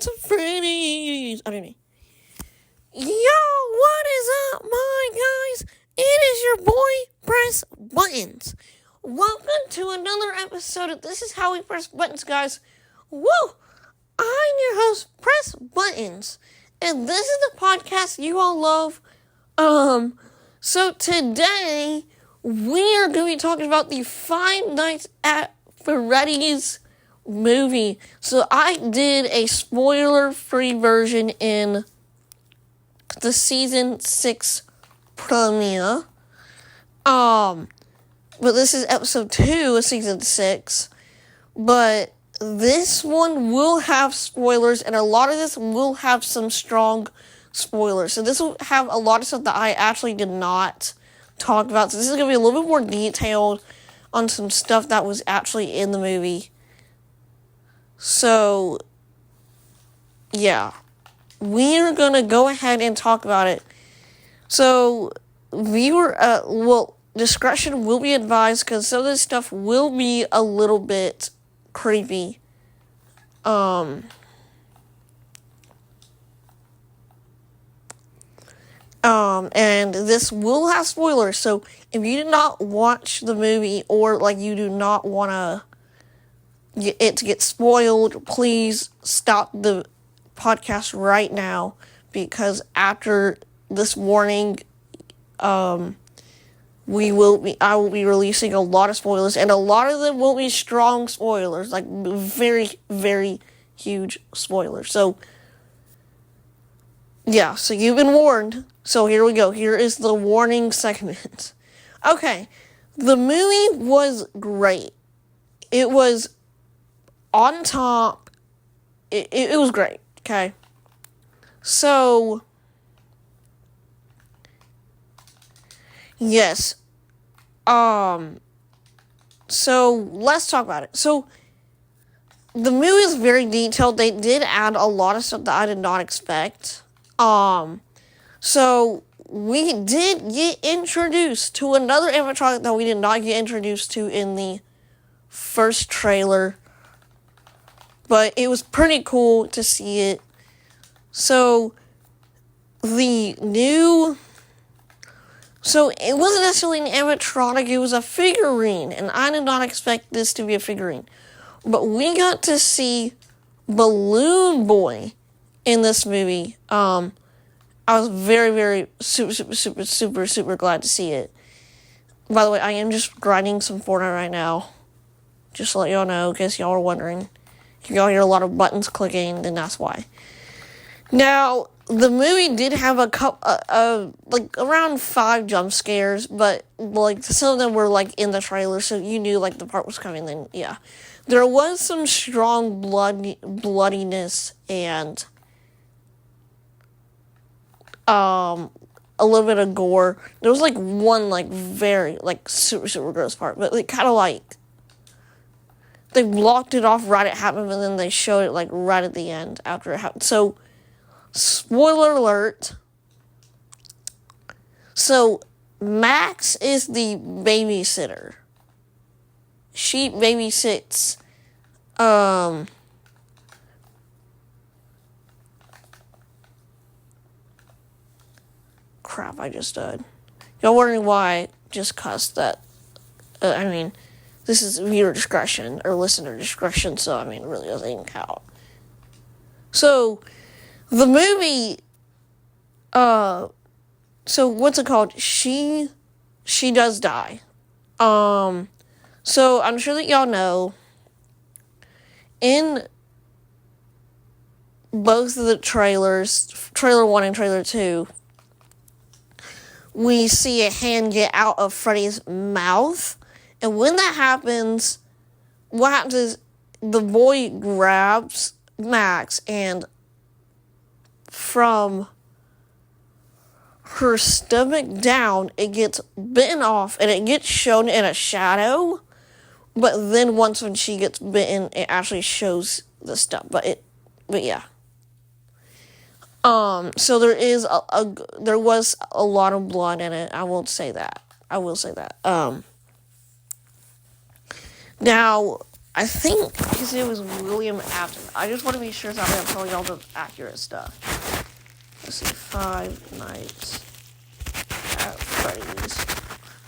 Nights at Freddy's. I don't know. Yo, what is up, my guys? It is your boy, Press Buttons. Welcome to another episode of This Is How We Press Buttons, guys. Woo! I'm your host, Press Buttons, and this is the podcast you all love. So today, we are going to be talking about the Five Nights at Freddy's movie. So I did a spoiler-free version in the season 6 premiere. But this is episode 2 of season 6. But this one will have spoilers, and a lot of this will have some strong spoilers. So this will have a lot of stuff that I actually did not talk about. So this is going to be a little bit more detailed on some stuff that was actually in the movie. So, yeah. We're going to go ahead and talk about it. So, discretion will be advised because some of this stuff will be a little bit creepy. And this will have spoilers, so if you did not watch the movie or, you do not want it to get spoiled, please stop the podcast right now, because after this warning, I will be releasing a lot of spoilers, and a lot of them will be strong spoilers, very, very huge spoilers. So, yeah, so you've been warned. So here we go. Here is the warning segment. Okay, the movie was great. It was on top. It was great, okay? So, yes. So let's talk about it. So, the movie is very detailed. They did add a lot of stuff that I did not expect. So we did get introduced to another animatronic that we did not get introduced to in the first trailer. But it was pretty cool to see it. So it wasn't necessarily an animatronic, it was a figurine. And I did not expect this to be a figurine. But we got to see Balloon Boy in this movie. I was very, very super glad to see it. By the way, I am just grinding some Fortnite right now. Just to let y'all know, in case y'all are wondering. If y'all hear a lot of buttons clicking, then that's why. Now, the movie did have around 5 jump scares, but, some of them were, in the trailer, so you knew, the part was coming, then, yeah. There was some strong bloodiness and a little bit of gore. There was one very super gross part, but kind of they blocked it off right at it happened, and then they showed it right at the end after it happened. So, spoiler alert. So, Max is the babysitter. She babysits crap, I just died. Y'all wondering why I just cussed that? This is viewer discretion, or listener discretion, so, it really doesn't count. So, the movie, so, what's it called? She does die. So, I'm sure that y'all know, in both of the trailers, trailer 1 and trailer 2, we see a hand get out of Freddy's mouth. And when that happens, what happens is the boy grabs Max, and from her stomach down, it gets bitten off, and it gets shown in a shadow. But then once when she gets bitten, it actually shows the stuff. But yeah. So there was a lot of blood in it. I will say that. Now, I think his name was William Afton. I just want to be sure that I'm telling all the accurate stuff. Let's see, Five Nights at Freddy's.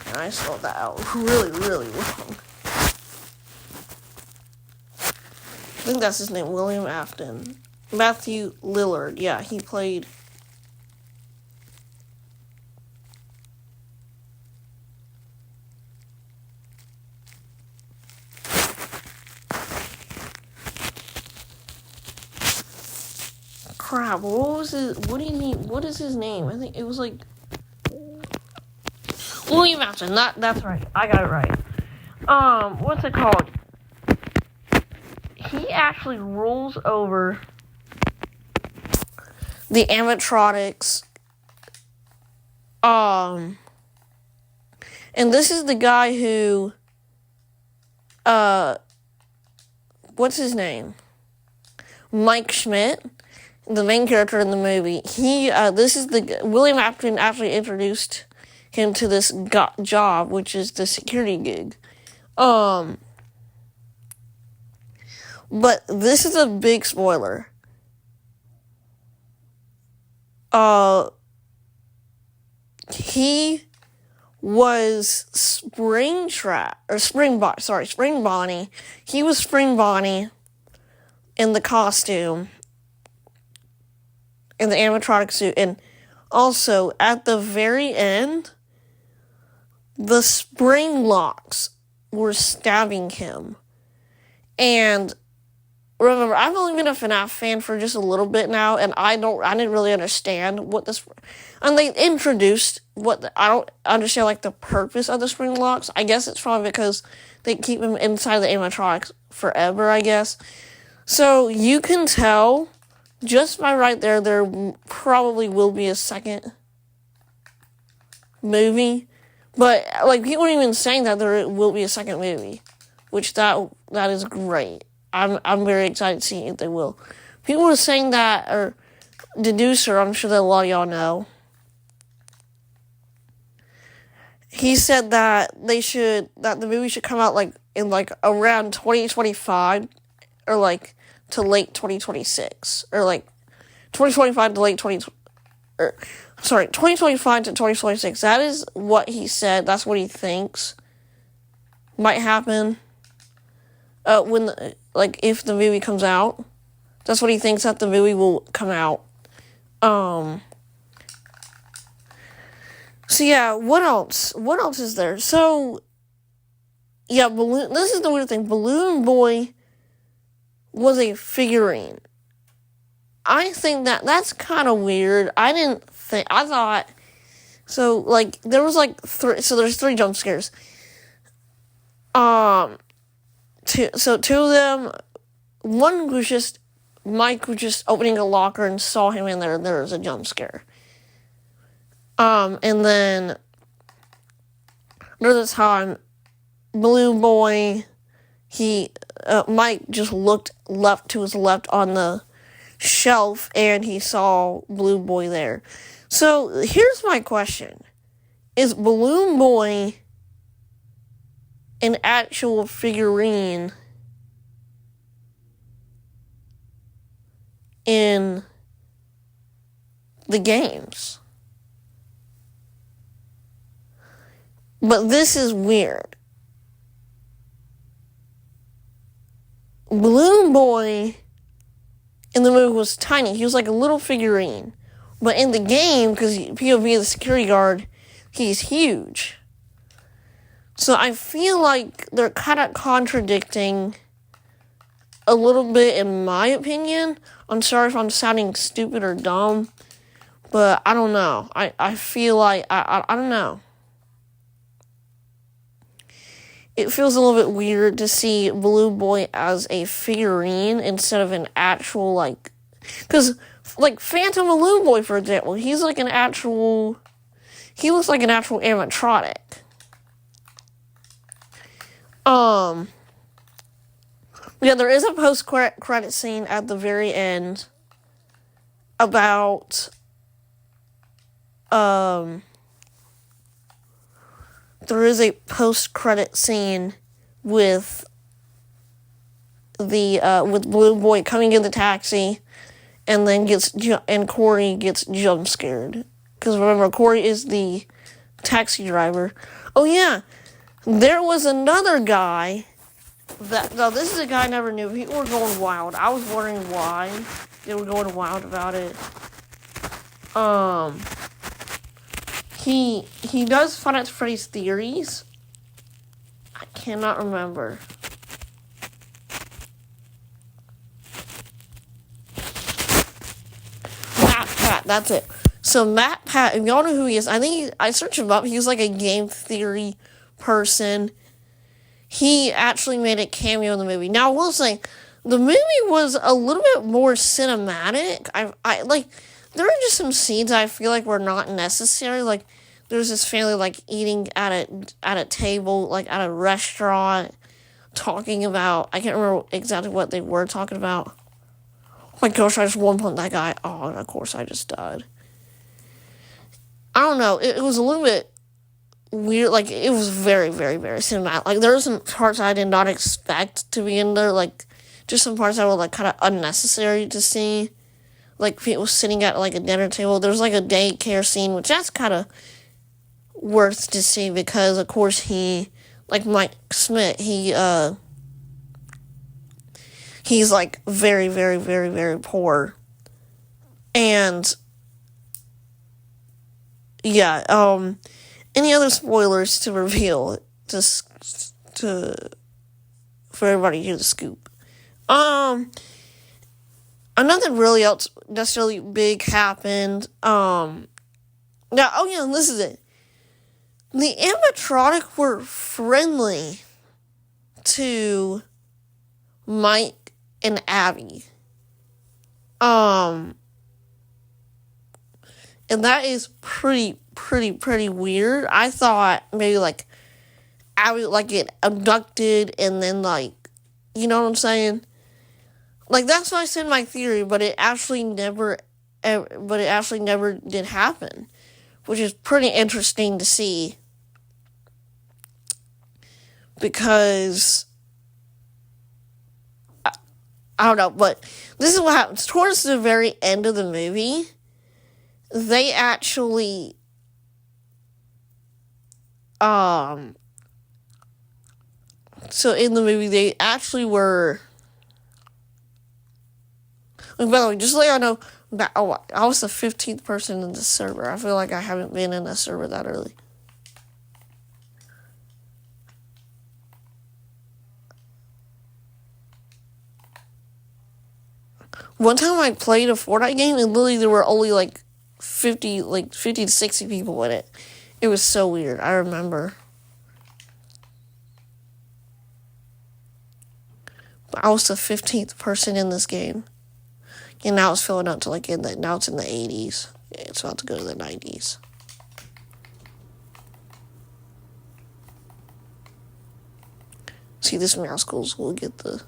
And I spelled that out really, really wrong. I think that's his name, William Afton. Matthew Lillard, yeah, he played... Crap, what is his name? I think it was like... William Afton, that's right, I got it right. What's it called? He actually rolls over the animatronics. And this is the guy who, what's his name? Mike Schmidt, the main character in the movie. William Afton actually introduced him to this job, which is the security gig. But this is a big spoiler. He was Spring Bonnie. He was Spring Bonnie in the costume, in the animatronic suit, and also at the very end, the spring locks were stabbing him. And remember, I've only been a FNAF fan for just a little bit now, and I didn't really understand what this, and they introduced I don't understand, like, the purpose of the spring locks. I guess it's probably because they keep them inside the animatronics forever, I guess. So, you can tell, just by right there probably will be a second movie, but, like, people are even saying that there will be a second movie, which that is great. I'm very excited to see if they will. People were saying that, or Deducer, I'm sure that a lot of y'all know. He said that the movie should come out in around 2025, or to late 2026, or 2025 to late 2025 to 2026. That is what he said. That's what he thinks might happen. If the movie comes out. That's what he thinks, that the movie will come out. So yeah, what else? What else is there? So, yeah, this is the weird thing. Balloon Boy was a figurine. I think that's kind of weird. I thought, so, there was, there's 3 jump scares. Two of them, one was just, Mike was just opening a locker and saw him in there, and there was a jump scare. And then, another time, Balloon Boy, Mike just looked to his left on the shelf, and he saw Balloon Boy there. So, here's my question. Is Balloon Boy an actual figurine in the games? But this is weird. Balloon Boy in the movie was tiny. He was like a little figurine. But in the game, because POV of the security guard, he's huge. So I feel like they're kind of contradicting a little bit, in my opinion. I'm sorry if I'm sounding stupid or dumb, but I don't know. I feel like, I don't know. it feels a little bit weird to see Blue Boy as a figurine instead of an actual, like, because, like, Phantom Blue Boy, for example, he looks like an actual animatronic. Yeah, there is a post-credit scene at the very end about, there is a post-credit scene with with Blue Boy coming in the taxi, and then Corey gets jump scared. Because remember, Corey is the taxi driver. Oh yeah, there was another guy this is a guy I never knew. People were going wild. I was wondering why they were going wild about it. He does Five Nights at Freddy's theories. I cannot remember. Matt Pat, that's it. So Matt Pat, if y'all know who he is, I searched him up. He was like a game theory person. He actually made a cameo in the movie. Now, I will say, the movie was a little bit more cinematic. I like, there were just some scenes I feel like were not necessary. Like, there's this family, like, eating at a table, like, at a restaurant, talking about, I can't remember exactly what they were talking about. Oh my gosh, I just one-punched that guy. Oh, and of course I just died. I don't know, it was a little bit weird, like, it was very, very, very cinematic. Like, there were some parts I did not expect to be in there, like, just some parts that were, like, kind of unnecessary to see. Like, people sitting at, like, a dinner table. There's, like, a daycare scene, which that's kind of worth to see because, of course, he, like, Mike Smith, he's, like, very, very, very, very poor. And, yeah, any other spoilers to reveal for everybody to hear the scoop? Nothing really else necessarily big happened. This is it. The animatronic were friendly to Mike and Abby. And that is pretty weird. I thought maybe, like, Abby would, like, get abducted and then, like, you know what I'm saying? Like, that's what I said in my theory, but it actually never did happen, which is pretty interesting to see. Because, I don't know, but this is what happens. Towards the very end of the movie, they actually, so in the movie, they actually were, by the way, just so y'all know, I was the 15th person in the server. I feel like I haven't been in a server that early. One time I played a Fortnite game and literally there were only like 50 to 60 people in it. It was so weird. I remember. But I was the 15th person in this game. And now it's filling up to now it's in the 80s. Yeah, it's about to go to the 90s. See, this mouse schools will get the...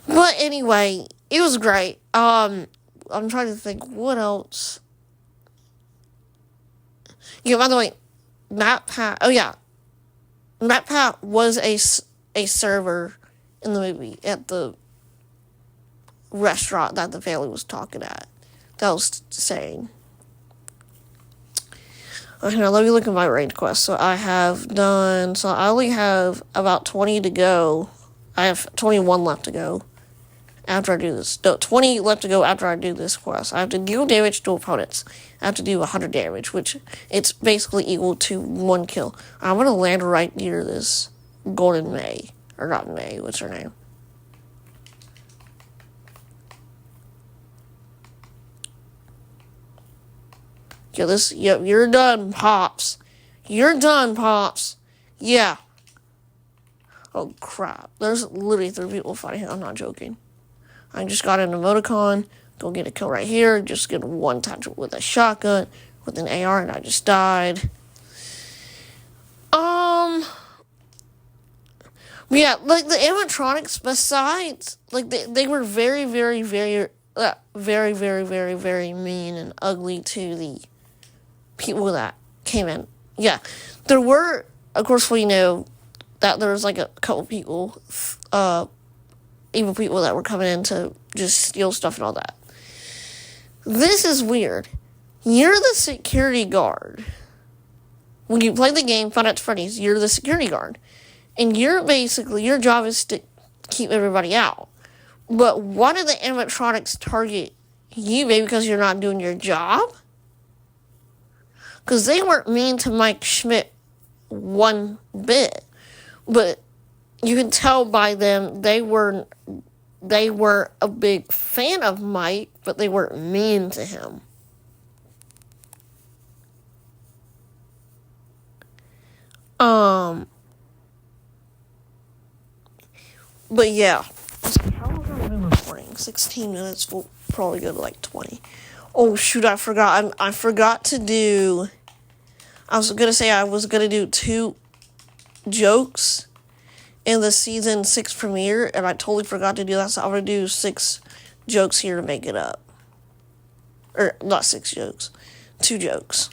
But anyway, it was great. I'm trying to think what else. Yeah, by the way, Matt Pat was a server in the movie at the restaurant that the family was talking at. That was saying. Okay, now let me look at my raid quest. So I only have about 20 to go. I have 21 left to go after I do this. No, 20 left to go after I do this quest. I have to deal damage to opponents. I have to do 100 damage, which it's basically equal to 1 kill. I'm going to land right near this Golden May. Or not May, what's her name? Yep, you're done, Pops. You're done, Pops. Yeah. Oh, crap. There's literally 3 people fighting him. I'm not joking. I just got an emoticon. Go get a kill right here. Just get one touch with a shotgun, with an AR, and I just died. Yeah, like, the animatronics, besides, like, they were very, very, very, very, very, very, very mean and ugly to the people that came in. Yeah, there were, of course, we know that there was, like, a couple people, evil people that were coming in to just steal stuff and all that. This is weird. You're the security guard. When you play the game, Five Nights at Freddy's, you're the security guard. And your job is to keep everybody out. But why did the animatronics target you, baby, because you're not doing your job? Because they weren't mean to Mike Schmidt one bit. But you can tell by them they were a big fan of Mike, but they weren't mean to him. But yeah. How long have I been recording? 16 minutes. We'll probably go to like 20. Oh shoot, I forgot. I forgot to do. I was gonna do 2 jokes in the season 6 premiere, and I totally forgot to do that. So I'm gonna do 6 jokes here to make it up. Or not 6 jokes, 2 jokes.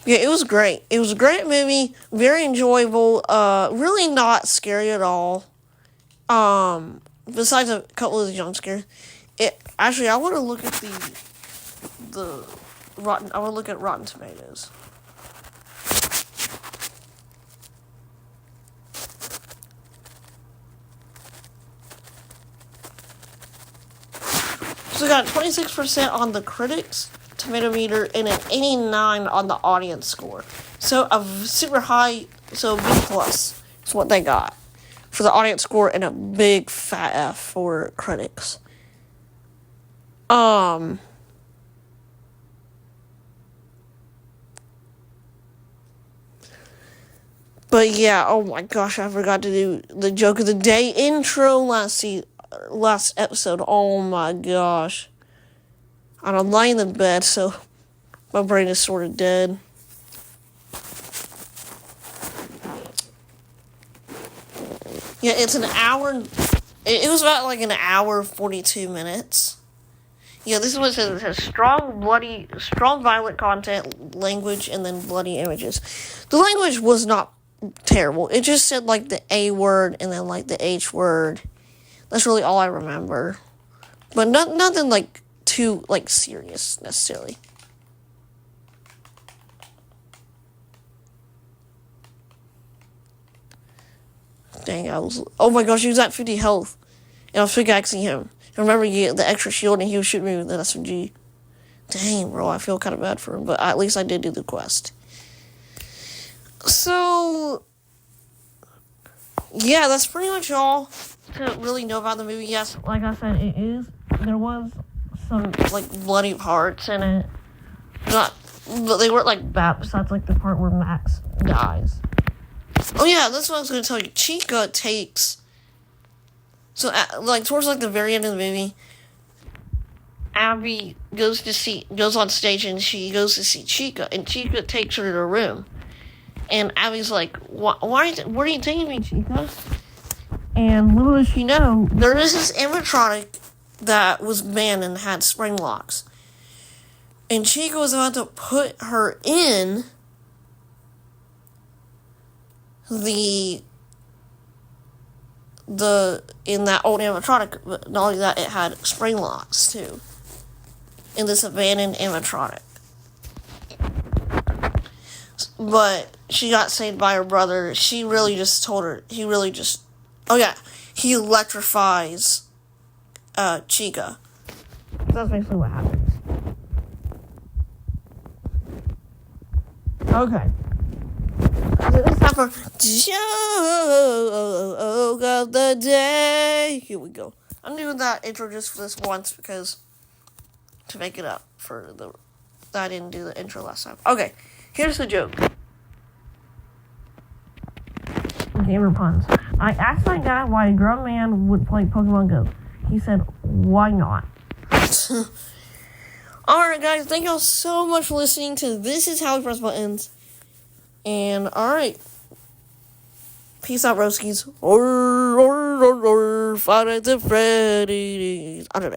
Yeah, it was great. It was a great movie, very enjoyable, really not scary at all. Besides a couple of the jump scares. Actually, I want to look at the Rotten. I want to look at Rotten Tomatoes. So we got 26% on the critics tomato meter and an 89 on the audience score. So a super high, so B plus is what they got for the audience score, and a big fat F for critics. But yeah, oh my gosh, I forgot to do the joke of the day intro last episode. Oh my gosh. And I'm lying in bed, so my brain is sort of dead. Yeah, it's an hour. It was about like an hour, 42 minutes. Yeah, this is what it says. It says strong, violent content, language, and then bloody images. The language was not terrible. It just said like the A word and then like the H word. That's really all I remember. But nothing like too like serious necessarily. Dang, oh my gosh, he was at 50 health. And I was pickaxing him. I remember you get the extra shield and he was shooting me with the SMG. Dang, bro, I feel kind of bad for him, but at least I did do the quest. So, yeah, that's pretty much all to really know about the movie. Yes, like I said, there was some, like, bloody parts in it. But they weren't, like, bad, besides, like, the part where Max dies. Oh, yeah, that's what I was going to tell you. Chica takes... So, like, towards, like, the very end of the movie, Abby goes on stage and she goes to see Chica, and Chica takes her to her room. And Abby's like, where are you taking me, Chica? And little does she know, there is this animatronic that was banned and had spring locks. And Chica was about to put her in in that old animatronic, but not only that, it had spring locks too. In this abandoned animatronic. But she got saved by her brother. He electrifies Chica. That's basically what happens. Okay. It's time for of the day. Here we go. I'm doing that intro just for this once because to make it up for the that I didn't do the intro last time. Okay, here's the joke. Gamer puns. I asked my dad why a grown man would play Pokemon Go. He said, why not? Alright guys, thank y'all so much for listening to This Is How We Press Buttons. And alright. Peace out, broskies. Five Nights at Freddy's. I don't know.